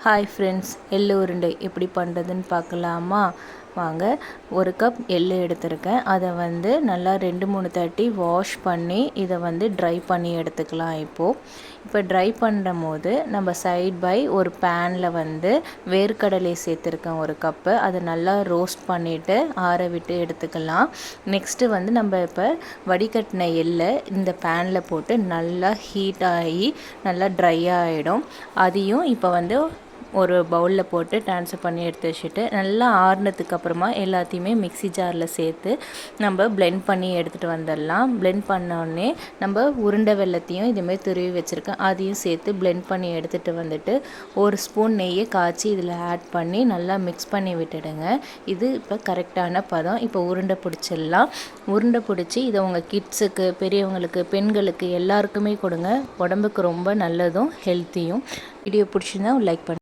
Hi friends, எள்ளு உருண்டை எப்படி பண்ணுறதுன்னு பார்க்கலாமா? வாங்க. ஒரு கப் எள்ளு எடுத்திருக்கேன். அதை நல்லா 2-3 தட்டி வாஷ் பண்ணி இதை ட்ரை பண்ணி எடுத்துக்கலாம். இப்போ ட்ரை பண்ணும் போது நம்ம சைட் பை ஒரு பேனில் வேர்க்கடலை சேர்த்துருக்கேன் ஒரு கப்பு. அதை நல்லா ரோஸ்ட் பண்ணிவிட்டு ஆற விட்டு எடுத்துக்கலாம். நெக்ஸ்ட்டு நம்ம இப்போ வடிகட்டின எள்ளை இந்த பேனில் போட்டு நல்லா ஹீட் ஆகி நல்லா ட்ரை ஆகிடும். அதையும் இப்போ ஒரு பவுலில் போட்டு ட்ரான்ஸ்ஃபர் பண்ணி எடுத்து வச்சுட்டு நல்லா ஆறுனதுக்கு அப்புறமா எல்லாத்தையுமே மிக்ஸி ஜாரில் சேர்த்து நம்ம பிளெண்ட் பண்ணி எடுத்துகிட்டு வந்துடலாம். பிளெண்ட் பண்ணோடனே நம்ம உருண்டை வெல்லத்தையும் இதுமாரி துருவி வச்சுருக்கேன், அதையும் சேர்த்து பிளெண்ட் பண்ணி எடுத்துகிட்டு வந்துட்டு ஒரு ஸ்பூன் நெய்யை காய்ச்சி இதில் ஆட் பண்ணி நல்லா மிக்ஸ் பண்ணி விட்டுடுங்க. இது இப்போ கரெக்டான பதம். இப்போ உருண்டை பிடிச்சிடலாம். உருண்டை பிடிச்சி இதை உங்கள் கிட்ஸுக்கு, பெரியவங்களுக்கு, பெண்களுக்கு எல்லாருக்குமே கொடுங்க. உடம்புக்கு ரொம்ப நல்லதும் ஹெல்த்தியும். வீடியோ பிடிச்சிருந்தா லைக் பண்ணி